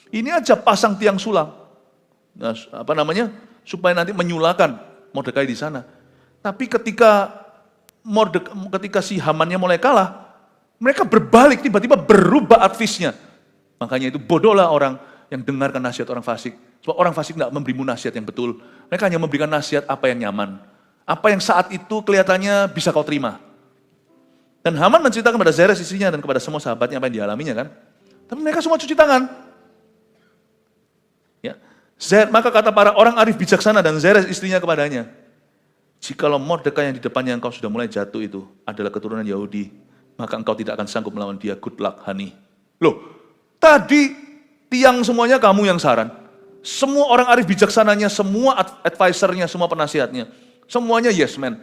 ini aja pasang tiang sulam, supaya nanti menyulakan Mordekai di sana. Tapi ketika si Hamannya mulai kalah, mereka berbalik tiba-tiba berubah advisnya. Makanya itu bodohlah orang yang dengarkan nasihat orang fasik. Sebab orang fasik tidak memberimu nasihat yang betul. Mereka hanya memberikan nasihat apa yang nyaman. Apa yang saat itu kelihatannya bisa kau terima. Dan Haman menceritakan kepada Zeres istrinya dan kepada semua sahabatnya apa yang dialaminya kan. Tapi mereka semua cuci tangan. Ya. Maka kata para orang arif bijaksana dan Zeres istrinya kepadanya. Jikalau Mordekai yang di depannya engkau sudah mulai jatuh itu adalah keturunan Yahudi, maka engkau tidak akan sanggup melawan dia. Good luck, honey. Loh, tadi tiang semuanya kamu yang saran. Semua orang arif bijaksananya, semua advisernya, semua penasihatnya. Semuanya yes man.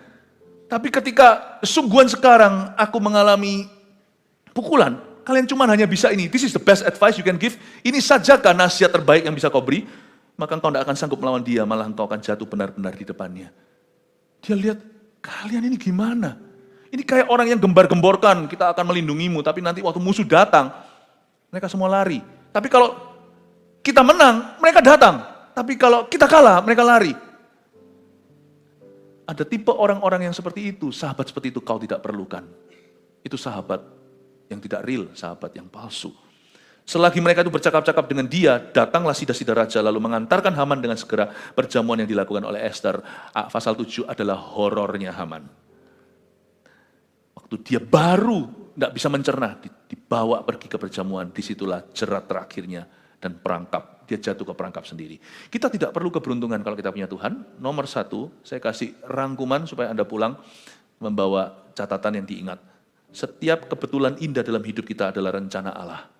Tapi ketika sungguhan sekarang aku mengalami pukulan, kalian cuma hanya bisa ini. This is the best advice you can give. Ini sajakah nasihat terbaik yang bisa kau beri? Maka engkau tidak akan sanggup melawan dia, malah engkau akan jatuh benar-benar di depannya. Dia lihat, kalian ini gimana? Ini kayak orang yang gembar-gemborkan, kita akan melindungimu, tapi nanti waktu musuh datang, mereka semua lari. Tapi kalau kita menang, mereka datang. Tapi kalau kita kalah, mereka lari. Ada tipe orang-orang yang seperti itu, sahabat seperti itu kau tidak perlukan. Itu sahabat yang tidak real, sahabat yang palsu. Selagi mereka itu bercakap-cakap dengan dia, datanglah sida-sida raja lalu mengantarkan Haman dengan segera. Perjamuan yang dilakukan oleh Esther, pasal 7 adalah horornya Haman. Waktu dia baru tidak bisa mencerna, dibawa pergi ke perjamuan, disitulah jerat terakhirnya dan perangkap. Dia jatuh ke perangkap sendiri. Kita tidak perlu keberuntungan kalau kita punya Tuhan. Nomor 1, saya kasih rangkuman supaya Anda pulang membawa catatan yang diingat. Setiap kebetulan indah dalam hidup kita adalah rencana Allah.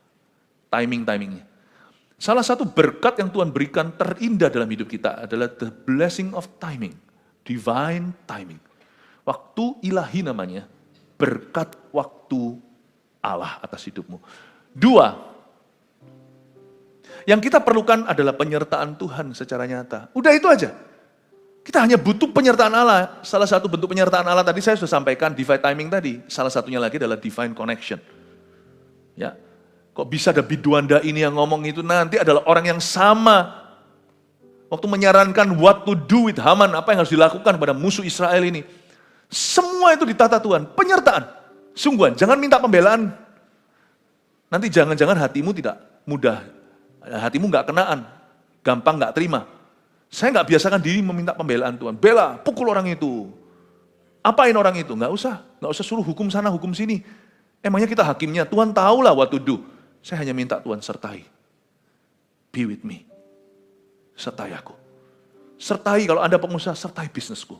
Timing-timingnya. Salah satu berkat yang Tuhan berikan terindah dalam hidup kita adalah the blessing of timing. Divine timing. Waktu ilahi namanya, berkat waktu Allah atas hidupmu. 2, yang kita perlukan adalah penyertaan Tuhan secara nyata. Udah itu aja. Kita hanya butuh penyertaan Allah. Salah satu bentuk penyertaan Allah tadi saya sudah sampaikan, divine timing tadi. Salah satunya lagi adalah divine connection. Ya. Kok bisa ada biduanda ini yang ngomong itu nanti adalah orang yang sama. Waktu menyarankan what to do with Haman, apa yang harus dilakukan pada musuh Israel ini. Semua itu ditata Tuhan, penyertaan. Sungguhan, jangan minta pembelaan. Nanti jangan-jangan hatimu tidak mudah, hatimu nggak kenaan, gampang nggak terima. Saya nggak biasakan diri meminta pembelaan Tuhan. Bela, pukul orang itu. Apain orang itu? Nggak usah suruh hukum sana, hukum sini. Emangnya kita hakimnya, Tuhan tahulah what to do. Saya hanya minta Tuhan sertai. Be with me. Sertai aku. Sertai kalau Anda pengusaha, sertai bisnisku.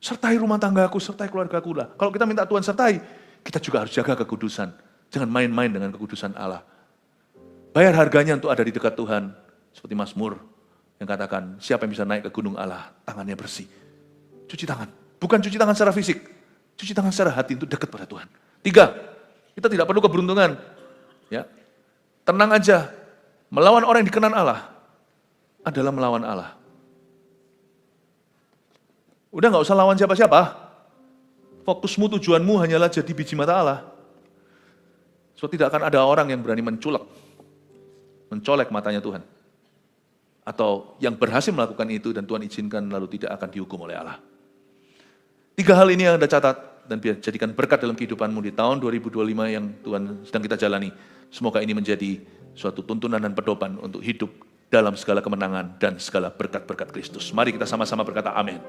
Sertai rumah tanggaku, sertai keluargaku lah. Kalau kita minta Tuhan sertai, kita juga harus jaga kekudusan. Jangan main-main dengan kekudusan Allah. Bayar harganya untuk ada di dekat Tuhan. Seperti Mazmur yang katakan, siapa yang bisa naik ke gunung Allah, tangannya bersih. Cuci tangan. Bukan cuci tangan secara fisik. Cuci tangan secara hati untuk dekat pada Tuhan. 3, kita tidak perlu keberuntungan. Ya, tenang aja. Melawan orang yang dikenan Allah adalah melawan Allah. Udah gak usah lawan siapa-siapa. Fokusmu, tujuanmu hanyalah jadi biji mata Allah. So tidak akan ada orang yang berani mencolek matanya Tuhan. Atau yang berhasil melakukan itu dan Tuhan izinkan lalu tidak akan dihukum oleh Allah. 3 hal ini yang Anda catat dan biar jadikan berkat dalam kehidupanmu di tahun 2025 yang Tuhan sedang kita jalani. Semoga ini menjadi suatu tuntunan dan pedoman untuk hidup dalam segala kemenangan dan segala berkat-berkat Kristus. Mari kita sama-sama berkata amin.